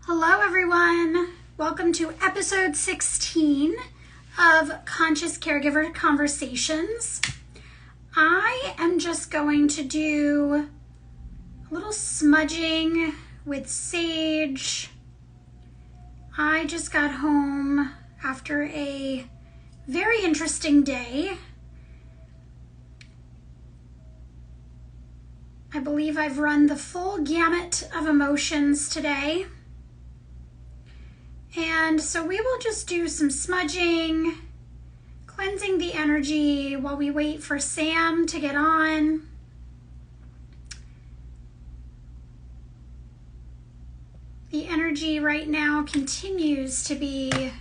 Hello, everyone. Welcome to episode 16 of Conscious Caregiver Conversations. I am just going to do a little smudging with sage. I just got home after a very interesting day. I believe I've run the full gamut of emotions today. And so we will just do some smudging, cleansing the energy while we wait for Sam to get on. The energy right now continues to be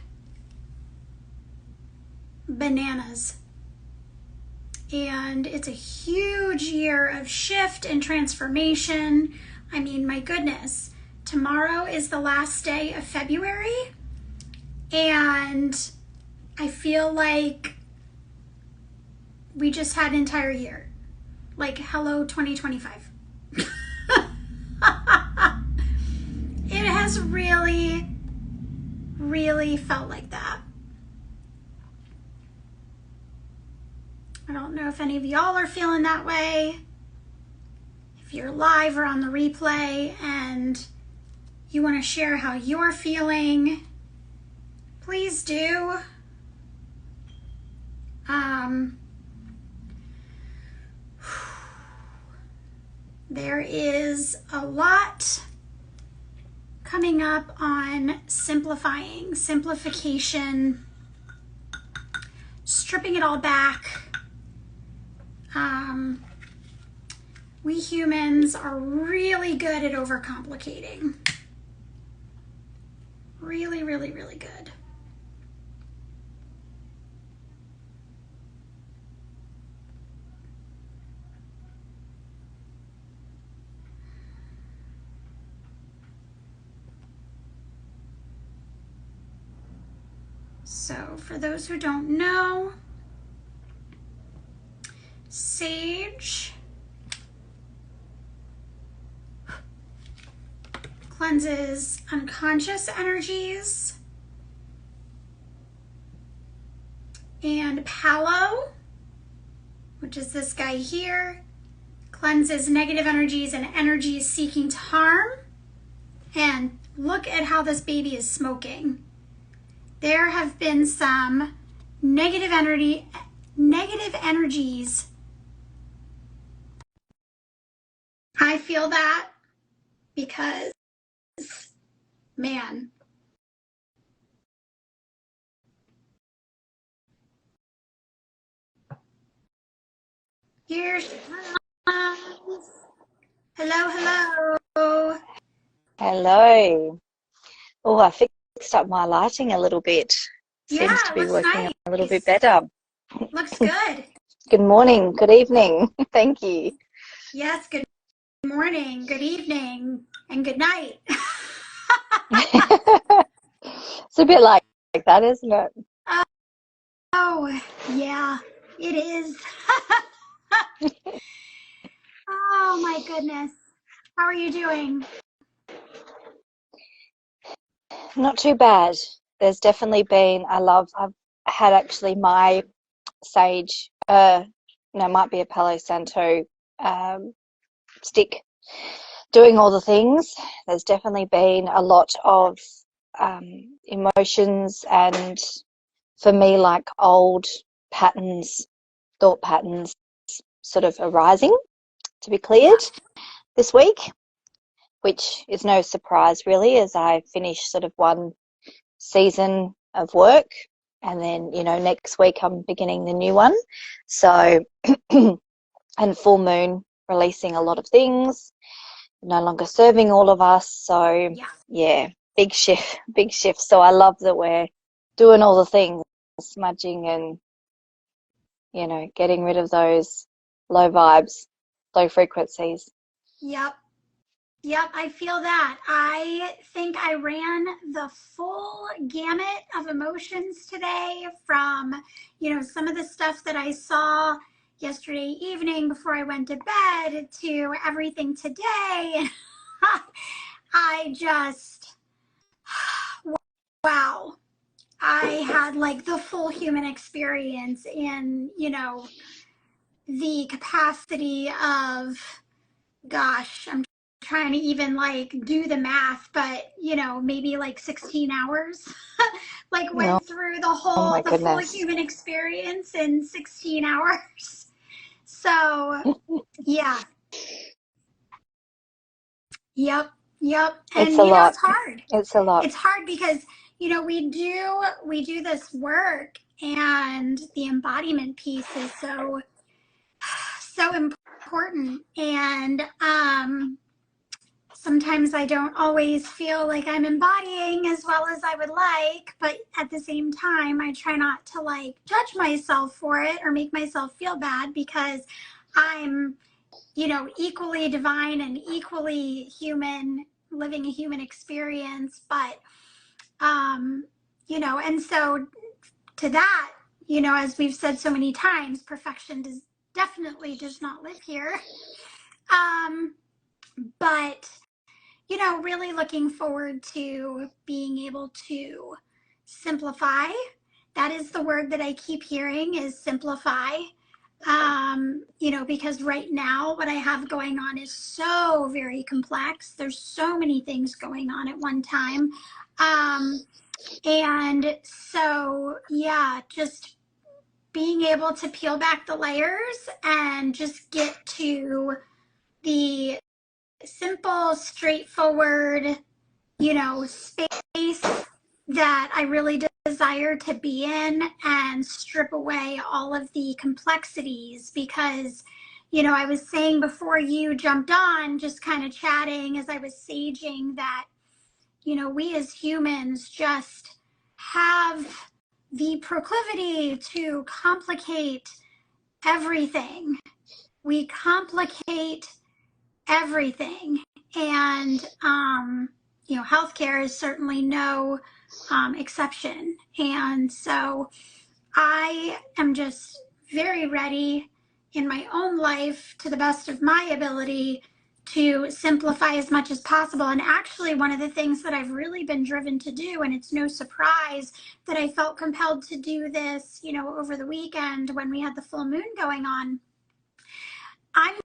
bananas. And it's a huge year of shift and transformation. I mean, my goodness. Tomorrow is the last day of February, and I feel like we just had an entire year. Like, hello, 2025. It has really, really felt like that. I don't know if any of y'all are feeling that way. If you're live or on the replay and you want to share how you're feeling, please do. There is a lot coming up on simplification, stripping it all back. We humans are really good at overcomplicating. Really, really, really good. So for those who don't know, sage cleanses unconscious energies, and palo, which is this guy here, cleanses negative energies and energies seeking to harm. And look at how this baby is smoking. There have been some negative energies. I feel that because, man, here's hello. Hello. Oh, I fixed up my lighting a little bit. Yeah, Seems to be working nice. a little bit better. Looks good. Good morning, good evening. Thank you. Yes, good morning, good evening, and good night. It's a bit like that, isn't it? Oh, yeah, it is. Oh my goodness. How are you doing? Not too bad. There's definitely been, I've had actually my sage, might be a Palo Santo stick, doing all the things. There's definitely been a lot of emotions and, for me, like old patterns, thought patterns sort of arising to be cleared this week, which is no surprise really, as I finish sort of one season of work and then, next week I'm beginning the new one. So, and full moon releasing a lot of things, no longer serving all of us. So yeah, big shift. So I love that we're doing all the things, smudging and, getting rid of those low vibes, low frequencies. Yep, I feel that. I think I ran the full gamut of emotions today, from, some of the stuff that I saw yesterday evening before I went to bed to everything today. I just, wow, I had like the full human experience in, the capacity of, gosh, I'm trying to even like do the math, but maybe like 16 hours. Like Oh, went through oh my the full goodness. human experience in 16 hours. So, yeah. Yep. Yep. It's And a lot. it's hard. It's a lot. It's hard because, we do this work, and the embodiment piece is so important. And sometimes I don't always feel like I'm embodying as well as I would like, but at the same time, I try not to like judge myself for it or make myself feel bad, because I'm, equally divine and equally human, living a human experience. But, and so to that, as we've said so many times, perfection definitely does not live here. Um, but really looking forward to being able to simplify. That is the word that I keep hearing, is simplify. Because right now what I have going on is so very complex. There's so many things going on at one time. And so, yeah, just being able to peel back the layers and just get to the simple, straightforward, space that I really desire to be in, and strip away all of the complexities. Because, I was saying before you jumped on, just kind of chatting as I was saging, that, we as humans just have the proclivity to complicate everything. We complicate everything. And, healthcare is certainly no exception. And so I am just very ready in my own life, to the best of my ability, to simplify as much as possible. And actually, one of the things that I've really been driven to do, and it's no surprise that I felt compelled to do this, over the weekend when we had the full moon going on, I'm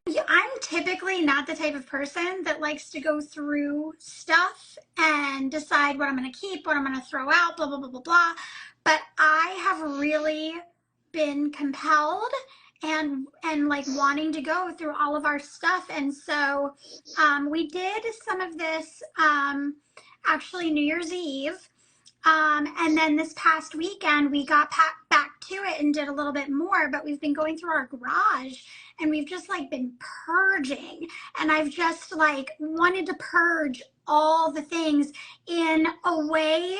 typically not the type of person that likes to go through stuff and decide what I'm going to keep, what I'm going to throw out, blah blah blah blah blah. But I have really been compelled and like wanting to go through all of our stuff. And so we did some of this, actually New Year's Eve. And then this past weekend, we got back to it and did a little bit more, but we've been going through our garage, and we've just like been purging. And I've just like wanted to purge all the things in a way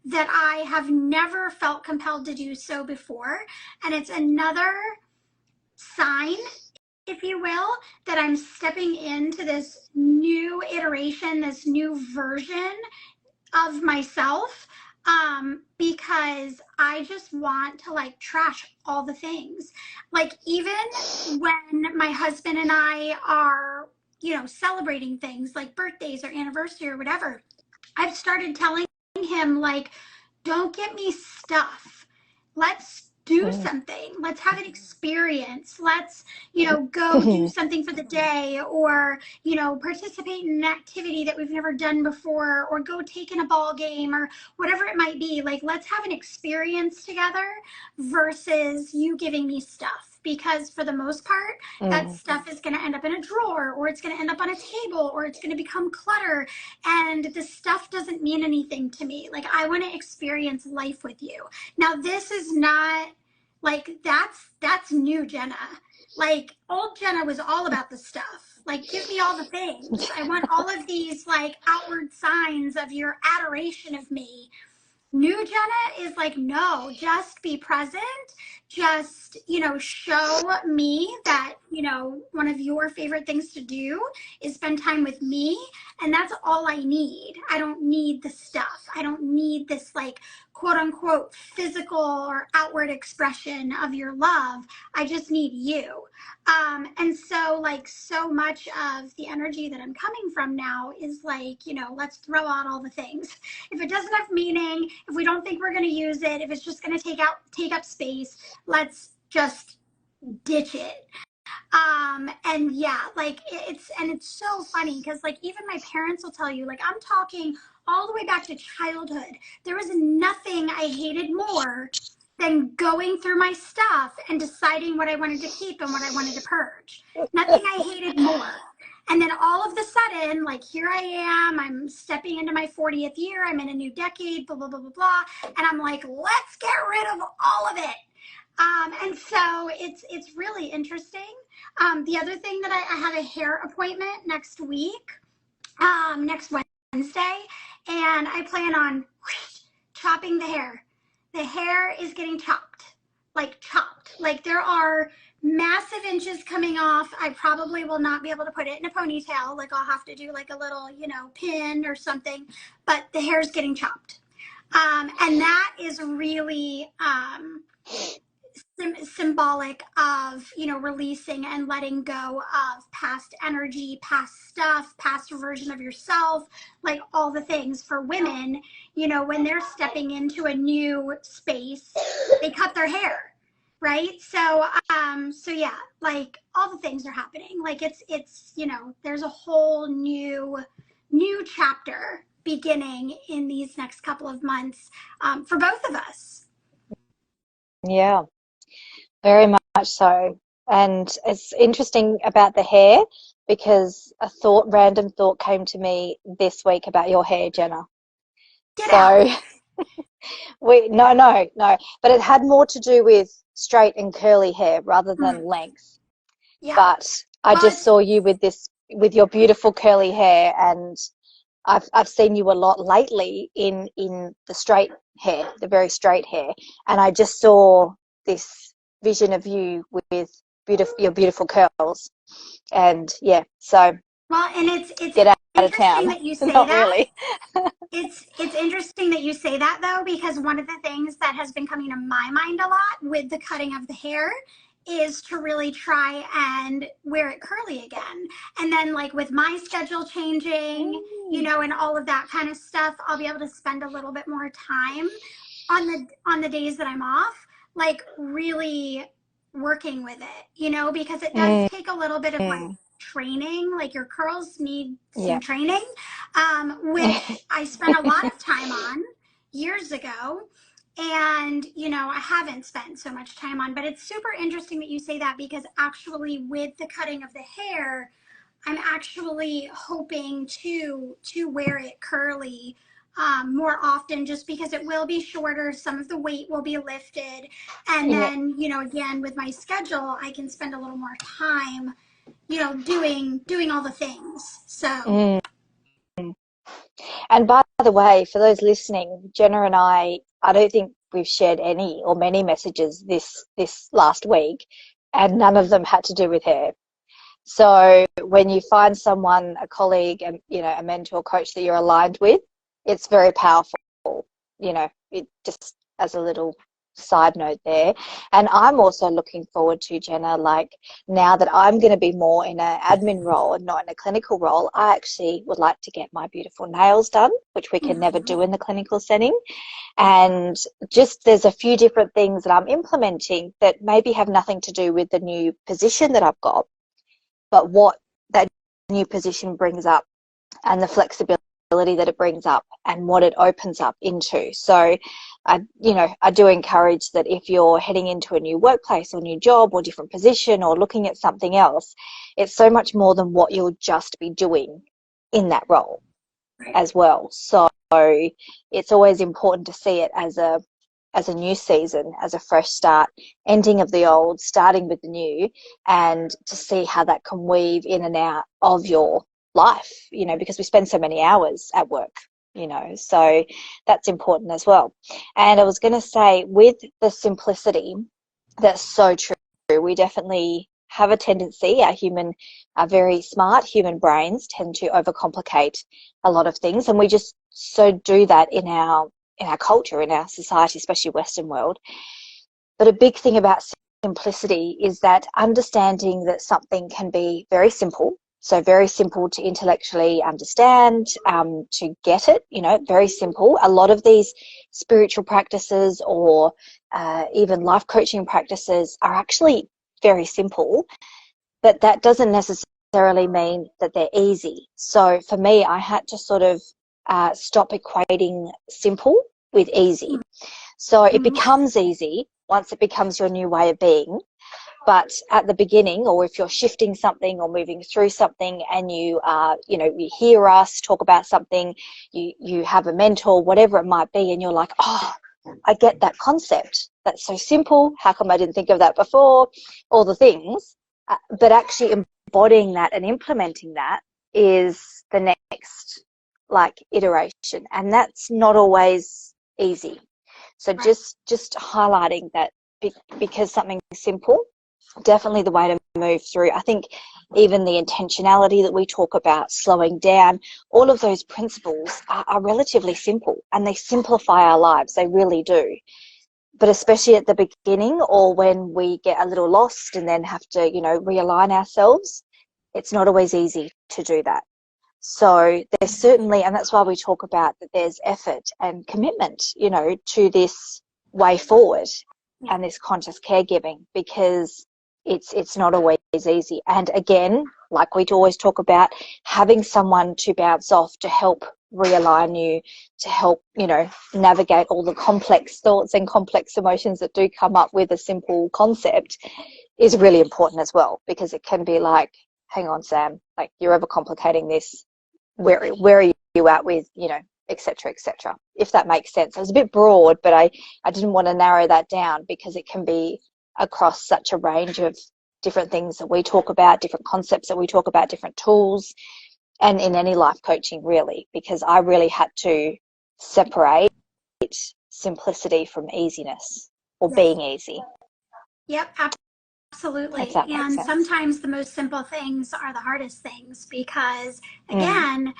that I have never felt compelled to do so before. And it's another sign, if you will, that I'm stepping into this new iteration, this new version of myself, because I just want to like trash all the things. Like, even when my husband and I are, celebrating things like birthdays or anniversary or whatever, I've started telling him, like, don't get me stuff. Let's do something. Let's have an experience. Let's, go do something for the day, or, participate in an activity that we've never done before, or go take in a ball game, or whatever it might be. Like, let's have an experience together versus you giving me stuff. Because for the most part, that stuff is going to end up in a drawer, or it's going to end up on a table, or it's going to become clutter. And the stuff doesn't mean anything to me. Like, I want to experience life with you. Now, this is not like, that's new Jenna. Like, old Jenna was all about the stuff. Like, give me all the things. I want all of these like outward signs of your adoration of me. New Jenna is like, no, just be present. Just, show me that, one of your favorite things to do is spend time with me. And that's all I need. I don't need the stuff. I don't need this like quote unquote physical or outward expression of your love. I just need you. And so, like, so much of the energy that I'm coming from now is like, let's throw out all the things. If it doesn't have meaning, if we don't think we're going to use it, if it's just going to take up space, let's just ditch it. And yeah, like it's so funny because like even my parents will tell you, like, I'm talking all the way back to childhood. There was nothing I hated more than going through my stuff and deciding what I wanted to keep and what I wanted to purge. Nothing I hated more. And then all of the sudden, like, here I am, I'm stepping into my 40th year, I'm in a new decade, blah, blah, blah, blah, blah. And I'm like, let's get rid of all of it. And so it's really interesting. The other thing that I have a hair appointment next week, next Wednesday, and I plan on chopping the hair. The hair is getting chopped. Like there are massive inches coming off. I probably will not be able to put it in a ponytail. Like I'll have to do like a little, pin or something, but the hair's getting chopped. And that is really, symbolic of releasing and letting go of past energy, past stuff, past version of yourself, like all the things. For women, when they're stepping into a new space, they cut their hair, right? So yeah, like all the things are happening. Like it's there's a whole new chapter beginning in these next couple of months, for both of us. Yeah, very much so. And it's interesting about the hair because random thought came to me this week about your hair, Jenna. Get out. No, but it had more to do with straight and curly hair rather than length. Yeah. But I just saw you with your beautiful curly hair, and I've seen you a lot lately in the straight hair, the very straight hair, and I just saw this vision of you with your beautiful curls, and yeah, so well, and it's get out of interesting town. that you say Not that. really. It's interesting that you say that though, because one of the things that has been coming to my mind a lot with the cutting of the hair is to really try and wear it curly again. And then like with my schedule changing, and all of that kind of stuff, I'll be able to spend a little bit more time on the days that I'm off, like really working with it, because it does take a little bit of like training. Like your curls need some training, which I spent a lot of time on years ago. And, I haven't spent so much time on, but it's super interesting that you say that, because actually with the cutting of the hair, I'm actually hoping to wear it curly more often, just because it will be shorter. Some of the weight will be lifted. And then, again, with my schedule, I can spend a little more time, doing all the things. So. And by the way, for those listening, Jenna and I don't think we've shared any or many messages this last week, and none of them had to do with hair. So when you find someone, a colleague, and a mentor, coach that you're aligned with, it's very powerful. It just as a little side note there. And I'm also looking forward to, Jenna, like now that I'm going to be more in an admin role and not in a clinical role, I actually would like to get my beautiful nails done, which we can never do in the clinical setting. And just there's a few different things that I'm implementing that maybe have nothing to do with the new position that I've got, but what that new position brings up and the flexibility that it brings up and what it opens up into. So I do encourage that if you're heading into a new workplace or new job or different position or looking at something else, it's so much more than what you'll just be doing in that role as well. So it's always important to see it as a new season, as a fresh start, ending of the old, starting with the new, and to see how that can weave in and out of your life, because we spend so many hours at work, so that's important as well. And I was going to say, with the simplicity, that's so true. We definitely have a tendency, our very smart human brains tend to overcomplicate a lot of things, and we just so do that in our our culture, in our society, especially Western world. But a big thing about simplicity is that understanding that something can be very simple. So very simple to intellectually understand, to get it, very simple. A lot of these spiritual practices or even life coaching practices are actually very simple, but that doesn't necessarily mean that they're easy. So for me, I had to sort of stop equating simple with easy. So it becomes easy once it becomes your new way of being. But at the beginning, or if you're shifting something or moving through something and you you hear us talk about something, you have a mentor, whatever it might be, and you're like, oh, I get that concept. That's so simple. How come I didn't think of that before? All the things. But actually embodying that and implementing that is the next iteration. And that's not always easy. So just highlighting that because something's simple, definitely the way to move through. I think even the intentionality that we talk about, slowing down, all of those principles are relatively simple, and they simplify our lives. They really do. But especially at the beginning, or when we get a little lost and then have to, realign ourselves, it's not always easy to do that. So there's certainly, and that's why we talk about that there's effort and commitment, to this way forward and this conscious caregiving, because it's not always easy. And again, like we always talk about, having someone to bounce off to help realign you, to help, navigate all the complex thoughts and complex emotions that do come up with a simple concept is really important as well, because it can be like, hang on, Sam, like you're overcomplicating this. Where are you at with, et cetera, if that makes sense. It was a bit broad, but I didn't want to narrow that down because it can be across such a range of different things that we talk about, different concepts that we talk about, different tools, and in any life coaching really, because I really had to separate simplicity from easiness or being easy. Yep, absolutely. And sense. Sometimes the most simple things are the hardest things because, again,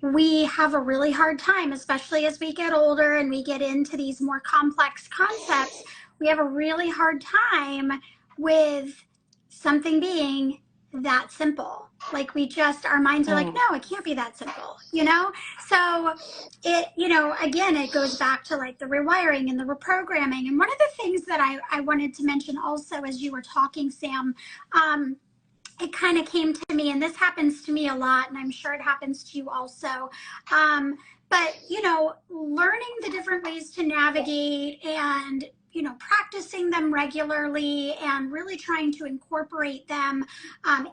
we have a really hard time, especially as we get older and we get into these more complex concepts. We have a really hard time with something being that simple. Like our minds are like, no, it can't be that simple, So it, again, it goes back to like the rewiring and the reprogramming. And one of the things that I wanted to mention also as you were talking, Sam, it kind of came to me, and this happens to me a lot, and I'm sure it happens to you also. But, learning the different ways to navigate and, practicing them regularly and really trying to incorporate them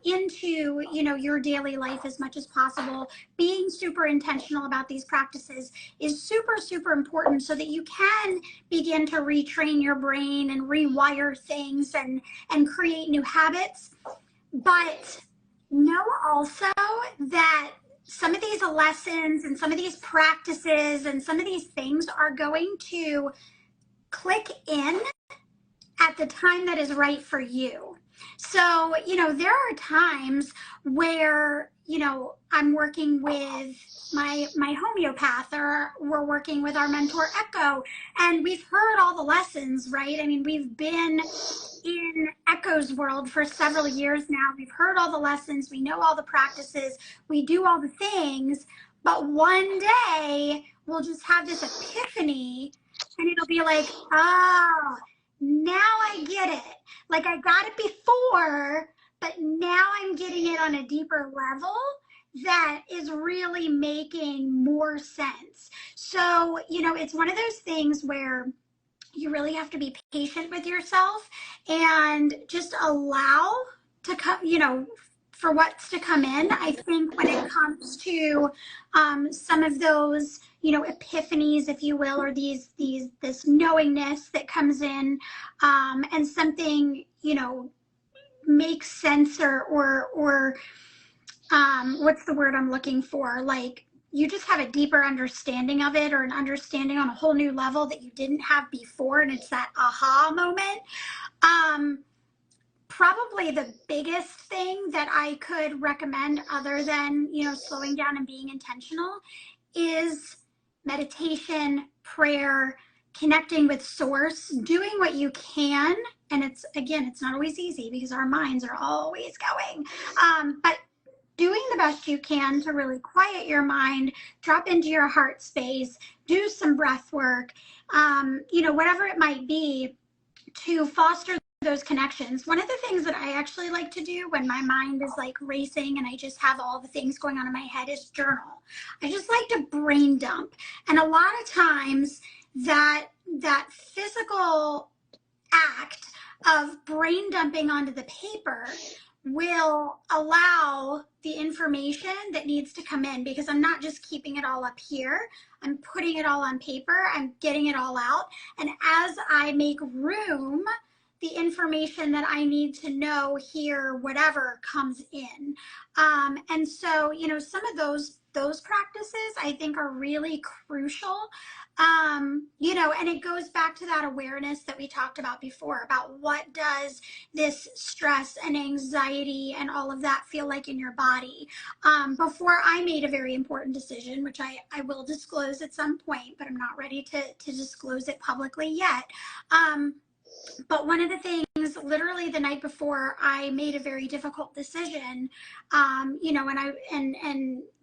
into, your daily life as much as possible. Being super intentional about these practices is super, super important so that you can begin to retrain your brain and rewire things and create new habits. But know also that some of these lessons and some of these practices and some of these things are going to click in at the time that is right for you. So, there are times where, I'm working with my homeopath, or we're working with our mentor Echo, and we've heard all the lessons, right? I mean, we've been in Echo's world for several years now. We've heard all the lessons, we know all the practices, we do all the things, but one day we'll just have this epiphany and it'll be like, oh, now I get it. Like I got it before, but now I'm getting it on a deeper level that is really making more sense. So, it's one of those things where you really have to be patient with yourself and just allow to come, for what's to come in. I think when it comes to some of those, epiphanies, if you will, or this knowingness that comes in, and something, makes sense or what's the word I'm looking for? Like you just have a deeper understanding of it, or an understanding on a whole new level that you didn't have before. And it's that aha moment. Probably the biggest thing that I could recommend, other than, slowing down and being intentional, is meditation, prayer, connecting with source, doing what you can. And it's, again, it's not always easy because our minds are always going. But doing the best you can to really quiet your mind, drop into your heart space, do some breath work, whatever it might be to foster those connections. One of the things that I actually like to do when my mind is like racing and I just have all the things going on in my head is journal. I just like to brain dump. And a lot of times that physical act of brain dumping onto the paper will allow the information that needs to come in, because I'm not just keeping it all up here. I'm putting it all on paper. I'm getting it all out. And as I make room, the information that I need to know, hear, whatever comes in. And so, some of those practices I think are really crucial. And it goes back to that awareness that we talked about before, about what does this stress and anxiety and all of that feel like in your body. Before I made a very important decision, which I will disclose at some point, but I'm not ready to disclose it publicly yet. But one of the things, literally the night before I made a very difficult decision, and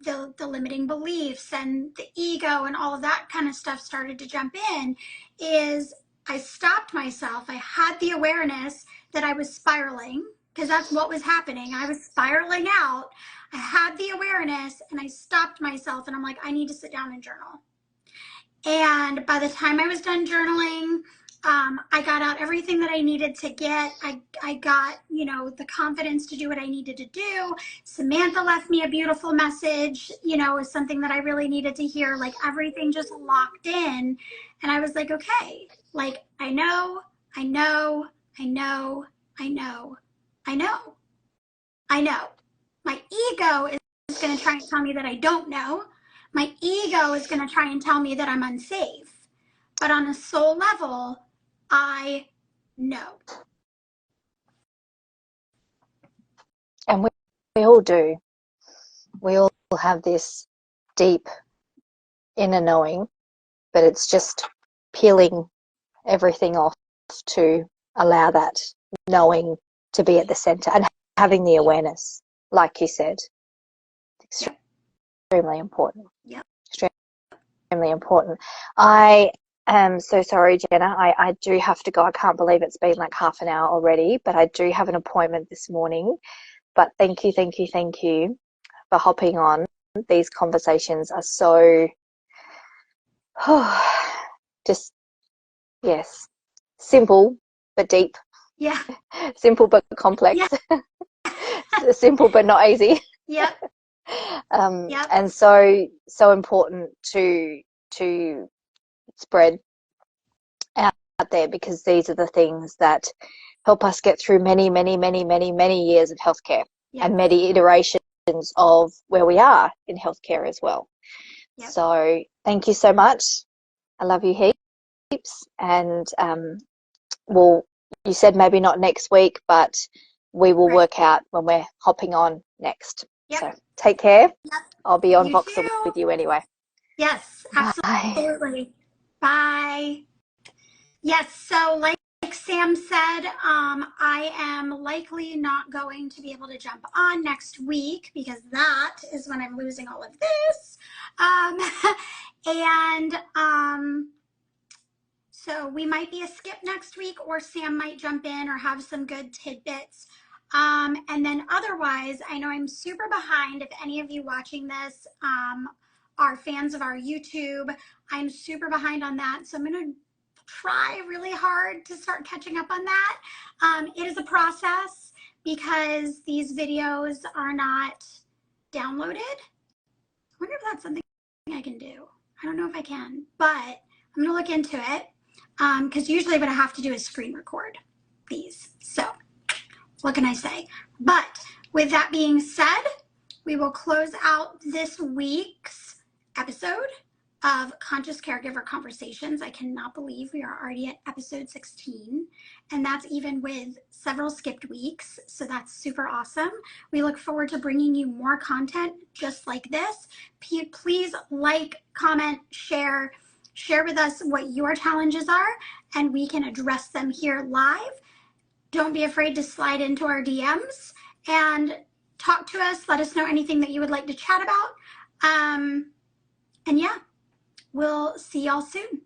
the limiting beliefs and the ego and all of that kind of stuff started to jump in, is I stopped myself. I had the awareness that I was spiraling, because that's what was happening. I was spiraling out. I had the awareness and I stopped myself and I'm like, I need to sit down and journal. And by the time I was done journaling, I got out everything that I needed to get. I got, the confidence to do what I needed to do. Samantha left me a beautiful message, was something that I really needed to hear. Like everything just locked in. And I was like, okay, like I know. My ego is going to try and tell me that I don't know. My ego is going to try and tell me that I'm unsafe. But on a soul level, I know. And we all do. We all have this deep inner knowing, but it's just peeling everything off to allow that knowing to be at the center and having the awareness, like you said. Extremely important. Yep. Extremely important. I am so sorry, Jenna. I do have to go. I can't believe it's been like half an hour already, but I do have an appointment this morning. But thank you for hopping on. These conversations are so, just, yes, simple but deep. Yeah. Simple but complex. Yeah. Simple but not easy. Yep. Yep. And so important to spread out there, because these are the things that help us get through many years of healthcare. Yep. And many iterations of where we are in healthcare as well. Yep. So thank you so much. I love you heaps. And you said maybe not next week, but we will work out when we're hopping on next. Yep. So take care. Yep. I'll be on Voxer with you anyway. Yes, absolutely. Bye. Yes, so like Sam said, I am likely not going to be able to jump on next week, because that is when I'm losing all of this. So we might be a skip next week, or Sam might jump in or have some good tidbits. And then otherwise, I know I'm super behind. If any of you watching this are fans of our YouTube, I'm super behind on that. So I'm going to try really hard to start catching up on that. It is a process because these videos are not downloaded. I wonder if that's something I can do. I don't know if I can, but I'm going to look into it, because usually what I have to do is screen record these. So what can I say? But with that being said, we will close out this week's episode of Conscious Caregiver Conversations. I cannot believe we are already at episode 16, and that's even with several skipped weeks, so that's super awesome. We look forward to bringing you more content just like this. Please like, comment, share with us what your challenges are, and we can address them here live. Don't be afraid to slide into our DMs and talk to us. Let us know anything that you would like to chat about. And yeah, we'll see y'all soon.